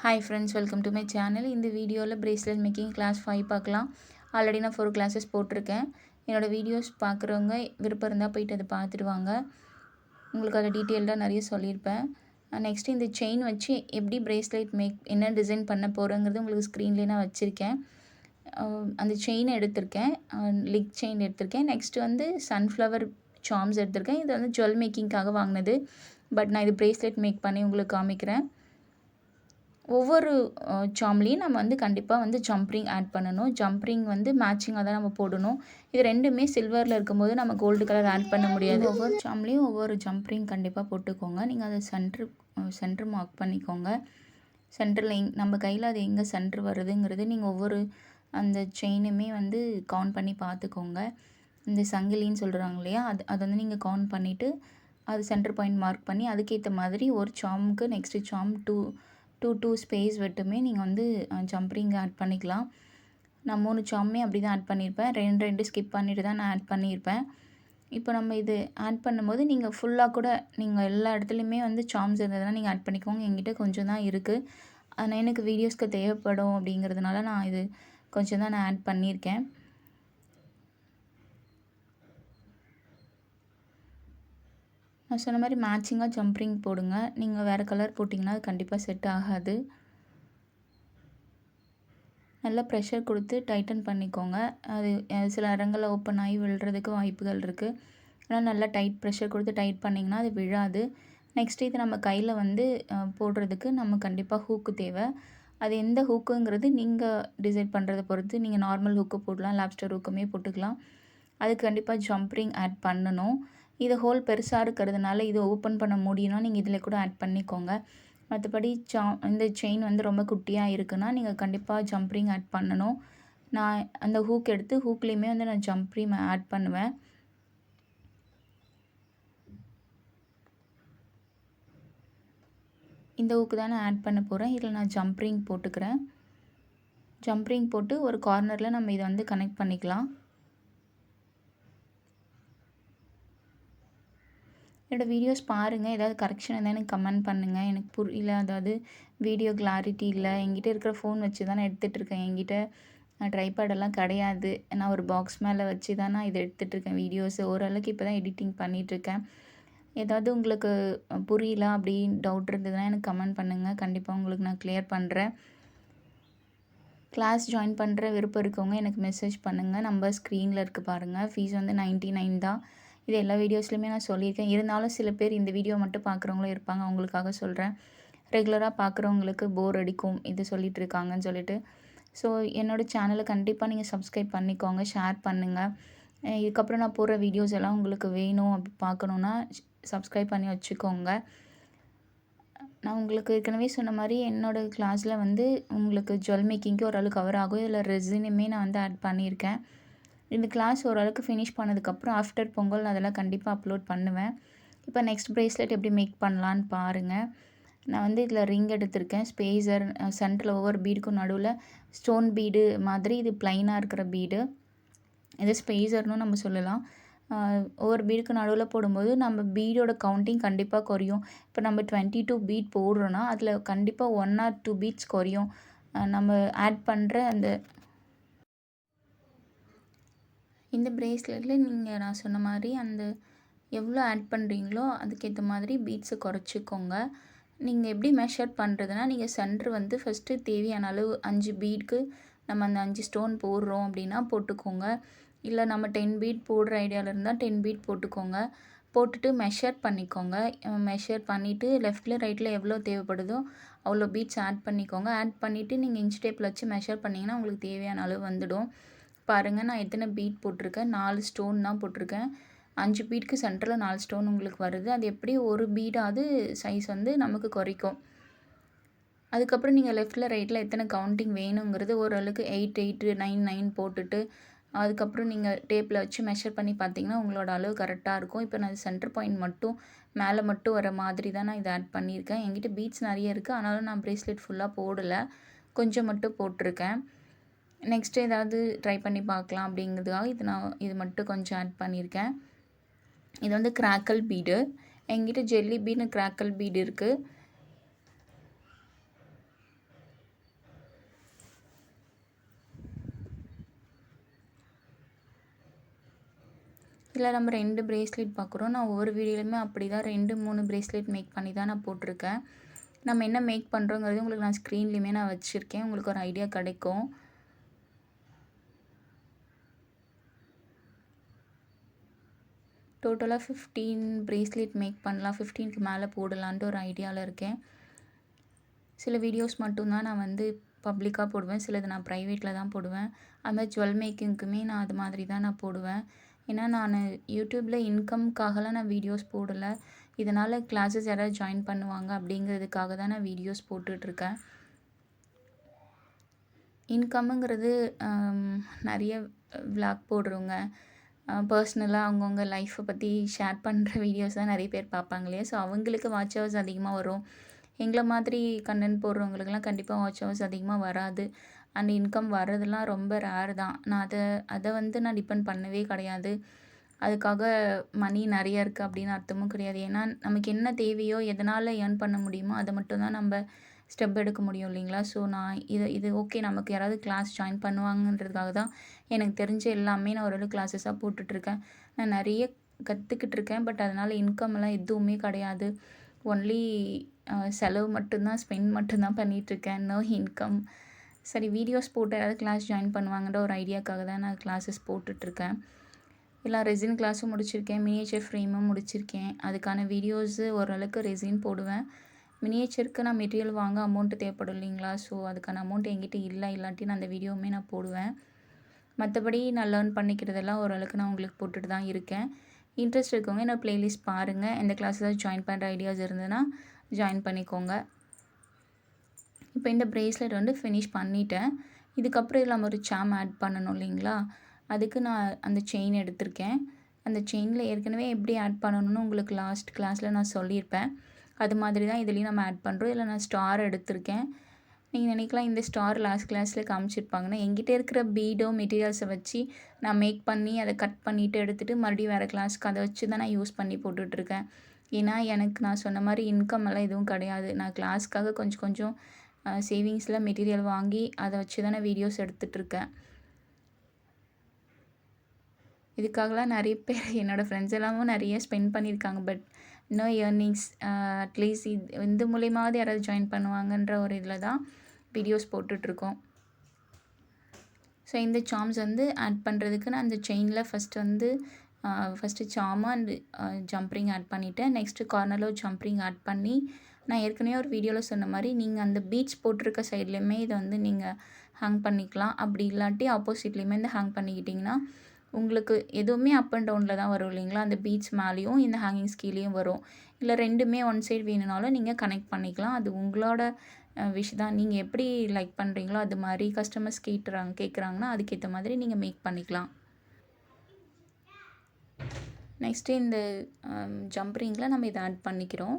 Hi friends, welcome to my channel. இந்த வீடியோவில் bracelet making class 5 பார்க்கலாம். ஆல்ரெடி நான் 4 classes போட்டிருக்கேன். என்னோட வீடியோஸ் பார்க்குறவங்க விருப்பம் இருந்தால் போயிட்டு அதை பார்த்துட்டு வாங்க. உங்களுக்கு அதை டீட்டெயில்டாக நிறைய சொல்லியிருப்பேன். நெக்ஸ்ட் இந்த செயின் வச்சு எப்படி bracelet என்ன டிசைன் பண்ண போகிறேங்கிறது உங்களுக்கு ஸ்க்ரீன்லேயே நான் வச்சுருக்கேன். அந்த செயின் எடுத்திருக்கேன், லிக் செயின் எடுத்திருக்கேன். நெக்ஸ்ட் வந்து சன்ஃப்ளவர் சார்ம்ஸ் எடுத்திருக்கேன். இது வந்து ஜுவல் மேக்கிங்காக வாங்கினது. பட் நான் இது bracelet மேக் பண்ணி உங்களுக்கு காமிக்கிறேன். ஒவ்வொரு சார்ம்லேயும் நம்ம வந்து கண்டிப்பாக வந்து ஜம்ப் ரிங் ஆட் பண்ணணும். ஜம்ப் ரிங் வந்து மேட்சிங்காக தான் நம்ம போடணும். இது ரெண்டுமே சில்வரில் இருக்கும்போது நம்ம கோல்டு கலர் ஆட் பண்ண முடியாது. ஒவ்வொரு சார்ம்லேயும் ஒவ்வொரு ஜம்ப் ரிங் கண்டிப்பாக போட்டுக்கோங்க. நீங்கள் அதை சென்ட்ரு மார்க் பண்ணிக்கோங்க. சென்டரில் நம்ம கையில் அது எங்கே சென்ட்ரு வருதுங்கிறது நீங்கள் ஒவ்வொரு அந்த செயினுமே வந்து கவுண்ட் பண்ணி பார்த்துக்கோங்க. இந்த சங்கிலின்னு சொல்கிறாங்க இல்லையா, அது வந்து நீங்கள் கவுண்ட் பண்ணிவிட்டு அது சென்டர் பாயிண்ட் மார்க் பண்ணி அதுக்கேற்ற மாதிரி ஒரு சார்முக்கு நெக்ஸ்ட்டு சார்ம் டூ ஸ்பேஸ் விட்டுமே நீங்கள் வந்து ஜம்ப் ரிங் ஆட் பண்ணிக்கலாம். நான் 3 சார்மே அப்படி தான் ஆட் பண்ணியிருப்பேன். 2 ஸ்கிப் பண்ணிட்டு தான் நான் ஆட் பண்ணியிருப்பேன். இப்போ நம்ம இது ஆட் பண்ணும்போது நீங்கள் ஃபுல்லாக கூட நீங்கள் எல்லா இடத்துலையுமே வந்து சார்ம்ஸ் இருந்ததுன்னா நீங்கள் ஆட் பண்ணிக்கோங்க. என்கிட்ட கொஞ்சம் தான் இருக்குது. ஆனால் எனக்கு வீடியோஸ்க்கு தேவைப்படும் அப்படிங்கிறதுனால நான் இது கொஞ்சம் தான் நான் ஆட் பண்ணியிருக்கேன். நான் சொன்ன மாதிரி மேட்சிங்காக ஜம்ப் ரிங் போடுங்க. நீங்கள் வேறு கலர் போட்டிங்கன்னா அது கண்டிப்பாக செட் ஆகாது. நல்லா ப்ரெஷர் கொடுத்து டைட்டன் பண்ணிக்கோங்க. அது சில இடங்களில் ஓப்பன் ஆகி விழுறதுக்கு வாய்ப்புகள் இருக்குது. ஆனால் நல்லா ப்ரெஷர் கொடுத்து டைட் பண்ணிங்கன்னா அது விழாது. நெக்ஸ்ட்டு இது நம்ம கையில் வந்து போடுறதுக்கு நம்ம கண்டிப்பாக ஹூக்கு தேவை. அது எந்த ஹூக்குங்கிறது நீங்கள் டிசைட் பண்ணுறதை பொறுத்து நீங்கள் நார்மல் ஹூக்கு போடலாம், லாப்ஸ்டர் ஹூக்குமே போட்டுக்கலாம். அதுக்கு கண்டிப்பாக ஜம்ப் ரிங் ஆட் பண்ணணும். இது ஹோல் பெருசாக இருக்கிறதுனால இது ஓப்பன் பண்ண முடியும்னா நீங்கள் இதில் கூட ஆட் பண்ணிக்கோங்க. மற்றபடி இந்த செயின் வந்து ரொம்ப குட்டியாக இருக்குன்னா நீங்கள் கண்டிப்பாக ஜம்ப் ரிங் ஆட் பண்ணணும். நான் அந்த ஹூக் எடுத்து ஹூக்லேயுமே வந்து நான் ஜம்ப் ரிங் ஆட் பண்ணுவேன். இந்த ஹூக்கு தான் நான் ஆட் பண்ண போகிறேன். இதில் நான் ஜம்ப் ரிங் போட்டுக்கிறேன். ஜம்ப் ரிங் போட்டு ஒரு கார்னரில் நம்ம இதை வந்து கனெக்ட் பண்ணிக்கலாம். என்னோடய வீடியோஸ் பாருங்கள். ஏதாவது கரெக்ஷன் இருந்தால் எனக்கு கமெண்ட் பண்ணுங்கள். எனக்கு புரியல, அதாவது வீடியோ கிளாரிட்டி இல்லை. என்கிட்ட இருக்கிற ஃபோன் வச்சு தான் நான் எடுத்துகிட்ருக்கேன். என்கிட்ட ட்ரைபேடெல்லாம் கிடையாது. நான் ஒரு பாக்ஸ் மேலே வச்சு தான் நான் இதை எடுத்துகிட்ருக்கேன் வீடியோஸு. ஓரளவுக்கு இப்போ தான் எடிட்டிங் பண்ணிகிட்ருக்கேன். ஏதாவது உங்களுக்கு புரியல அப்படின்னு டவுட் இருந்ததுன்னா எனக்கு கமெண்ட் பண்ணுங்கள். கண்டிப்பாக உங்களுக்கு நான் கிளியர் பண்ணுறேன். கிளாஸ் ஜாயின் பண்ணுற விருப்பம் இருக்கவங்க எனக்கு மெசேஜ் பண்ணுங்கள். நம்பர் ஸ்க்ரீனில் இருக்குது பாருங்கள். ஃபீஸ் வந்து 99 தான். இது எல்லா வீடியோஸ்லையுமே நான் சொல்லியிருக்கேன். இருந்தாலும் சில பேர் இந்த வீடியோ மட்டும் பார்க்குறவங்களும் இருப்பாங்க. அவங்களுக்காக சொல்கிறேன். ரெகுலராக பார்க்குறவங்களுக்கு போர் அடிக்கும் இது சொல்லிகிட்டு இருக்காங்கன்னு சொல்லிட்டு. ஸோ என்னோடய சேனலை கண்டிப்பாக நீங்கள் சப்ஸ்கிரைப் பண்ணிக்கோங்க, ஷேர் பண்ணுங்கள். இதுக்கப்புறம் நான் போடுற வீடியோஸ் எல்லாம் உங்களுக்கு வேணும் அப்படி பார்க்கணுன்னா சப்ஸ்கிரைப் பண்ணி வச்சுக்கோங்க. நான் உங்களுக்கு ஏற்கனவே சொன்ன மாதிரி என்னோடய கிளாஸில் வந்து உங்களுக்கு ஜுவல் மேக்கிங்க்கு ஓரளவுக்கு கவர் ஆகும். இதில் ரெசினுமே நான் வந்து ஆட் பண்ணியிருக்கேன். இந்த கிளாஸ் ஓரளவுக்கு ஃபினிஷ் பண்ணதுக்கப்புறம் ஆஃப்டர் பொங்கல் அதெல்லாம் கண்டிப்பாக அப்லோட் பண்ணுவேன். இப்போ நெக்ஸ்ட் ப்ரேஸ்லெட் எப்படி மேக் பண்ணலான்னு பாருங்கள். நான் வந்து இதில் ரிங் எடுத்திருக்கேன், ஸ்பேஸர், சென்டரில் ஒவ்வொரு பீடுக்கும் நடுவில் ஸ்டோன் பீடு மாதிரி இது ப்ளைனாக இருக்கிற பீடு. இது ஸ்பேஸர்னு நம்ம சொல்லலாம். ஒவ்வொரு பீடுக்கு நடுவில் போடும்போது நம்ம பீடோட கவுண்டிங் கண்டிப்பாக குறையும். இப்போ நம்ம 22 பீட் போடுறோன்னா அதில் கண்டிப்பாக 1 or 2 பீட்ஸ் குறையும். நம்ம ஆட் பண்ணுற இந்த ப்ரேஸ்லெட்டில் நீங்கள் நான் சொன்ன மாதிரி அந்த எவ்வளோ ஆட் பண்ணுறீங்களோ அதுக்கேற்ற மாதிரி பீட்ஸை குறைச்சிக்கோங்க. நீங்கள் எப்படி மெஷர் பண்ணுறதுனா, நீங்கள் சென்டர் வந்து ஃபஸ்ட்டு தேவையான அளவு 5 பீட்க்கு நம்ம அந்த 5 ஸ்டோன் போடுறோம் அப்படின்னா போட்டுக்கோங்க. இல்லை நம்ம 10 பீட் போடுற ஐடியாவில் இருந்தால் 10 பீட் போட்டுக்கோங்க. போட்டுட்டு மெஷர் பண்ணிக்கோங்க. மெஷர் பண்ணிவிட்டு லெஃப்ட்டில் ரைட்டில் எவ்வளோ தேவைப்படுதோ அவ்வளோ பீட்ஸ் ஆட் பண்ணிக்கோங்க. ஆட் பண்ணிவிட்டு நீங்கள் இன்ச் டேப்பில் வச்சு மெஷர் பண்ணிங்கன்னா உங்களுக்கு தேவையான அளவு வந்துடும். பாருங்கள், நான் எத்தனை பீட் போட்டிருக்கேன், 4 ஸ்டோன் தான் போட்டிருக்கேன். 5 பீட்க்கு சென்டரில் 4 ஸ்டோன் உங்களுக்கு வருது. அது எப்படி ஒரு பீடாவது சைஸ் வந்து நமக்கு குறைக்கும். அதுக்கப்புறம் நீங்கள் லெஃப்ட்டில் ரைட்டில் எத்தனை கவுண்டிங் வேணுங்கிறது ஓரளவுக்கு 8, 8, 9, 9 போட்டுட்டு அதுக்கப்புறம் நீங்கள் டேப்பில் வச்சு மெஷர் பண்ணி பார்த்தீங்கன்னா உங்களோட அளவு கரெக்டாக இருக்கும். இப்போ நான் சென்டர் பாயிண்ட் மட்டும் மேலே மட்டும் வர மாதிரி தான் நான் இதை ஆட் பண்ணியிருக்கேன். என்கிட்ட பீட்ஸ் நிறைய இருக்குது, ஆனாலும் நான் ப்ரேஸ்லெட் ஃபுல்லாக போடலை, கொஞ்சம் மட்டும் போட்டிருக்கேன். நெக்ஸ்ட்டு ஏதாவது ட்ரை பண்ணி பார்க்கலாம் அப்படிங்கிறதுக்காக இது மட்டும் கொஞ்சம் ஆட் பண்ணியிருக்கேன். இது வந்து கிராக்கல் பீடு. என்கிட்ட ஜெல்லி பீடுன்னு கிராக்கல் பீடு இருக்குது. இதில் நம்ம 2 பிரேஸ்லெட் பார்க்குறோம். நான் ஒவ்வொரு வீடியோலையுமே அப்படி தான் 2, 3 பிரேஸ்லெட் மேக் பண்ணி தான் நான் போட்டிருக்கேன். நம்ம என்ன மேக் பண்ணுறோங்கிறது உங்களுக்கு நான் ஸ்க்ரீன்லேயுமே நான் வச்சுருக்கேன். உங்களுக்கு ஒரு ஐடியா கிடைக்கும். டோட்டலாக 15 பிரேஸ்லெட் மேக் பண்ணலாம். 15க்கு மேலே போடலான்ட்டு ஒரு ஐடியாவில் இருக்கேன். சில வீடியோஸ் மட்டும்தான் நான் வந்து பப்ளிக்காக போடுவேன். சிலது நான் ப்ரைவேட்டில் தான் போடுவேன். அது மாதிரி ஜுவல் மேக்கிங்க்குமே நான் அது மாதிரி தான் நான் போடுவேன். ஏன்னா நான் யூடியூப்பில் இன்கம்க்காகலாம் நான் வீடியோஸ் போடலை. இதனால் கிளாஸஸ் யாராவது ஜாயின் பண்ணுவாங்க அப்படிங்கிறதுக்காக தான் நான் வீடியோஸ் போட்டுட்ருக்கேன். இன்கம்முங்கிறது நிறைய விளாக் போடுறவங்க, பர்சனலாக அவங்கவுங்க லைஃப்பை பற்றி ஷேர் பண்ணுற வீடியோஸ் தான் நிறைய பேர் பார்ப்பாங்க இல்லையா? ஸோ அவங்களுக்கு வாட்ச் ஹவர்ஸ் அதிகமாக வரும். எங்களை மாதிரி கண்டென்ட் போடுறவங்களுக்குலாம் கண்டிப்பாக வாட்ச் ஹவர்ஸ் அதிகமாக வராது. அண்ட் இன்கம் வர்றதெல்லாம் ரொம்ப ரேர் தான். நான் அதை வந்து நான் டிபெண்ட் பண்ணவே கிடையாது. அதுக்காக மணி நிறைய இருக்குது அப்படின்னு அர்த்தமும் கிடையாது. ஏன்னா நமக்கு என்ன தேவையோ எதனால் ஏர்ன் பண்ண முடியுமோ அதை மட்டும் தான் நம்ம ஸ்டெப் எடுக்க முடியும் இல்லைங்களா? ஸோ நான் இது ஓகே நமக்கு யாராவது கிளாஸ் ஜாயின் பண்ணுவாங்கன்றதுக்காக தான் எனக்கு தெரிஞ்ச எல்லாமே நான் ஓரளவு கிளாஸஸாக போட்டுட்ருக்கேன். நான் நிறைய கற்றுக்கிட்டு இருக்கேன். பட் அதனால் இன்கம்லாம் எதுவுமே கிடையாது. ஒன்லி செலவு மட்டும்தான், ஸ்பெண்ட் மட்டும்தான் பண்ணிகிட்ருக்கேன். No income. சரி, வீடியோஸ் போட்டு யாராவது கிளாஸ் ஜாயின் பண்ணுவாங்கன்ற ஒரு ஐடியாக்காக தான் நான் கிளாஸஸ் போட்டுட்ருக்கேன். எல்லாம் ரெசின் கிளாஸும் முடிச்சிருக்கேன். மினியேச்சர் ஃப்ரேமும் முடிச்சிருக்கேன். அதுக்கான வீடியோஸு ஓரளவுக்கு ரெசின் போடுவேன். மினியேச்சருக்கு நான் மெட்டீரியல் வாங்க அமௌண்ட்டு தேவைப்படும் இல்லைங்களா? ஸோ அதுக்கான அமௌண்ட் என்கிட்ட இல்லாட்டி நான் அந்த வீடியோவுமே நான் போடுவேன். மற்றபடி நான் லேர்ன் பண்ணிக்கிறதெல்லாம் ஓரளவுக்கு நான் உங்களுக்கு போட்டுட்டு தான் இருக்கேன். இன்ட்ரெஸ்ட் இருக்கவங்க என்னோட ப்ளேலிஸ்ட் பாருங்கள். எந்த கிளாஸில் ஜாயின் பண்ணுற ஐடியாஸ் இருந்ததுன்னா ஜாயின் பண்ணிக்கோங்க. இப்போ இந்த ப்ரேஸ்லெட் வந்து ஃபினிஷ் பண்ணிட்டேன். இதுக்கப்புறம் இதில் நம்ம ஒரு சாம் ஆட் பண்ணணும் இல்லைங்களா? அதுக்கு நான் அந்த செயின் எடுத்திருக்கேன். அந்த செயினில் ஏற்கனவே எப்படி ஆட் பண்ணணும்னு உங்களுக்கு லாஸ்ட் கிளாஸில் நான் சொல்லியிருப்பேன். அது மாதிரி தான் இதுலேயும் நம்ம ஆட் பண்ணுறோம். இதில் நான் ஸ்டார் எடுத்திருக்கேன். நீங்கள் நினைக்கலாம் இந்த ஸ்டார் லாஸ்ட் கிளாஸில் காமிச்சிருப்பாங்கன்னா, என்கிட்ட இருக்கிற பீடோ மெட்டீரியல்ஸை வச்சு நான் மேக் பண்ணி அதை கட் பண்ணிவிட்டு எடுத்துகிட்டு மறுபடியும் வேறு கிளாஸ்க்கு அதை வச்சு தான் நான் யூஸ் பண்ணி போட்டுட்ருக்கேன். ஏன்னா எனக்கு நான் சொன்ன மாதிரி இன்கம் எல்லாம் எதுவும் கிடையாது. நான் கிளாஸ்க்காக கொஞ்சம் சேவிங்ஸில் மெட்டீரியல் வாங்கி அதை வச்சு தான் நான் வீடியோஸ் எடுத்துகிட்ருக்கேன். இதுக்காகலாம் நிறைய பேர் என்னோடய ஃப்ரெண்ட்ஸ் எல்லாமும் நிறைய ஸ்பெண்ட் பண்ணியிருக்காங்க. But no earnings. அட்லீஸ்ட் இந்த மூலியமாவது யாராவது ஜாயின் பண்ணுவாங்கன்ற ஒரு இதில் தான் வீடியோஸ் போட்டுட்ருக்கோம். ஸோ இந்த சார்ம்ஸ் வந்து ஆட் பண்ணுறதுக்கு நான் அந்த செயினில் ஃபஸ்ட்டு சார்மு அண்ட் ஜம்ப்ரிங் ஆட் பண்ணிவிட்டேன். நெக்ஸ்ட்டு கார்னரில் ஜம்ப்ரிங் ஆட் பண்ணி நான் ஏற்கனவே ஒரு வீடியோவில் சொன்ன மாதிரி நீங்கள் அந்த பீட்ஸ் போட்டிருக்க சைட்லேயுமே இதை வந்து நீங்கள் ஹேங் பண்ணிக்கலாம். அப்படி இல்லாட்டி ஆப்போசிட்லேயுமே இந்த ஹேங் பண்ணிக்கிட்டிங்கன்னா உங்களுக்கு எதுவுமே அப் அண்ட் டவுனில் தான் வரும் இல்லைங்களா? அந்த பீட்ஸ் மேலேயும் இந்த ஹேங்கிங்ஸ் கீழேயும் வரும். இல்லை ரெண்டுமே ஒன் சைடு வேணும்னாலும் நீங்கள் கனெக்ட் பண்ணிக்கலாம். அது உங்களோட விஷ் தான். நீங்கள் எப்படி லைக் பண்ணுறீங்களோ அது மாதிரி கஸ்டமர்ஸ் கேட்குறாங்கன்னா அதுக்கேற்ற மாதிரி நீங்கள் மேக் பண்ணிக்கலாம். நெக்ஸ்ட்டு இந்த ஜம்ப்ரிங்கில் நம்ம இதை ஆட் பண்ணிக்கிறோம்.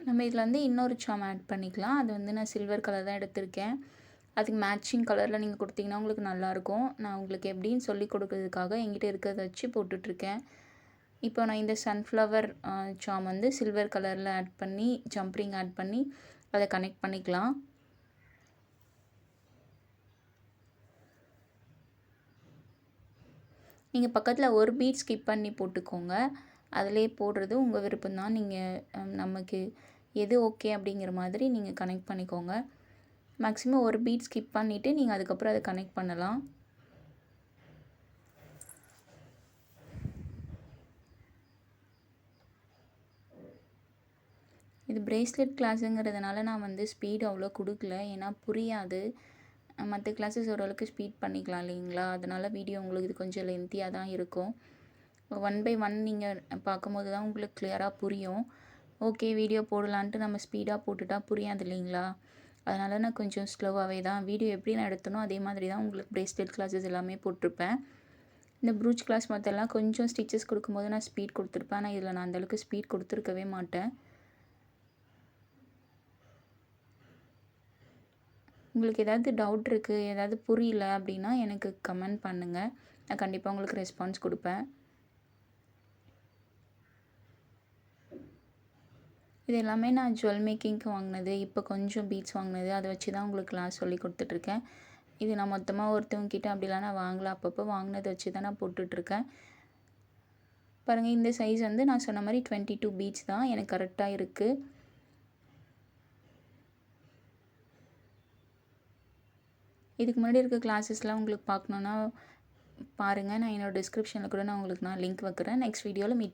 நம்ம இதில் வந்து இன்னொரு சாம் ஆட் பண்ணிக்கலாம். அது வந்து நான் சில்வர் கலர் தான் எடுத்திருக்கேன். அதுக்கு மேட்சிங் கலரில் நீங்கள் கொடுத்தீங்கன்னா உங்களுக்கு நல்லாயிருக்கும். நான் உங்களுக்கு எப்படின்னு சொல்லி கொடுக்கறதுக்காக என்கிட்ட இருக்கிறத வச்சு போட்டுட்ருக்கேன். இப்போ நான் இந்த சன்ஃப்ளவர் சாம் வந்து சில்வர் கலரில் ஆட் பண்ணி ஜம்ப்ரிங் ஆட் பண்ணி அதை கனெக்ட் பண்ணிக்கலாம். நீங்கள் பக்கத்தில் ஒரு பீட் ஸ்கிப் பண்ணி போட்டுக்கோங்க. அதிலே போடுறது உங்கள் விருப்பம் தான். நீங்கள் நமக்கு எது ஓகே அப்படிங்கிற மாதிரி நீங்கள் கனெக்ட் பண்ணிக்கோங்க. மேக்ஸிமம் ஒரு பீட் ஸ்கிப் பண்ணிவிட்டு நீங்கள் அதுக்கப்புறம் அதை கனெக்ட் பண்ணலாம். இது பிரேஸ்லெட் கிளாஸுங்கிறதுனால நான் வந்து ஸ்பீட் அவ்வளோ கொடுக்கல. ஏன்னா புரியாது. மற்ற கிளாஸஸ் ஓரளவுக்கு ஸ்பீட் பண்ணிக்கலாம் இல்லைங்களா? அதனால் வீடியோ உங்களுக்கு இது கொஞ்சம் லென்த்தியாக தான் இருக்கும். 1 பை 1 நீங்கள் பார்க்கும்போது தான் உங்களுக்கு கிளியராக புரியும். ஓகே, வீடியோ போடலான்ட்டு நம்ம ஸ்பீடாக போட்டுட்டா புரியாது இல்லைங்களா? அதனால் நான் கொஞ்சம் ஸ்லோவாகவே தான் வீடியோ எப்படி நான் எடுத்தனோ அதே மாதிரி தான் உங்களுக்கு பிரேஸ்லெட் கிளாஸஸ் எல்லாமே போட்டிருப்பேன். இந்த ப்ரூச் கிளாஸ் மற்றெல்லாம் கொஞ்சம் ஸ்டிச்சஸ் கொடுக்கும்போது நான் ஸ்பீட் கொடுத்துருப்பேன். ஆனால் இதில் நான் அந்தளவுக்கு ஸ்பீட் கொடுத்துருக்கவே மாட்டேன். உங்களுக்கு ஏதாவது டவுட் இருக்குது, ஏதாவது புரியல அப்படின்னா எனக்கு கமெண்ட் பண்ணுங்கள். நான் கண்டிப்பாக உங்களுக்கு ரெஸ்பான்ஸ் கொடுப்பேன். இது எல்லாமே நான் ஜுவல் மேக்கிங்க்கு வாங்கினது. இப்போ கொஞ்சம் பீட்ஸ் வாங்கினது. அதை வச்சு தான் உங்களுக்கு கிளாஸ் சொல்லி கொடுத்துட்ருக்கேன். இது நான் மொத்தமாக ஒருத்தவங்கக்கிட்ட அப்படிலாம் நான் வாங்கல. அப்பப்போ வாங்கினதை வச்சு தான் நான் போட்டுட்ருக்கேன். பாருங்கள், இந்த சைஸ் வந்து நான் சொன்ன மாதிரி 22 பீட்ஸ் தான். எனக்கு கரெக்டாக இருக்குது. இதுக்கு முன்னாடி இருக்க கிளாஸஸ்லாம் உங்களுக்கு பார்க்கணுன்னா பாருங்கள். நான் என்னோடய டிஸ்கிரிப்ஷனில் கூட நான் உங்களுக்கு லிங்க் வைக்கிறேன். நெக்ஸ்ட் வீடியோவில் மீட்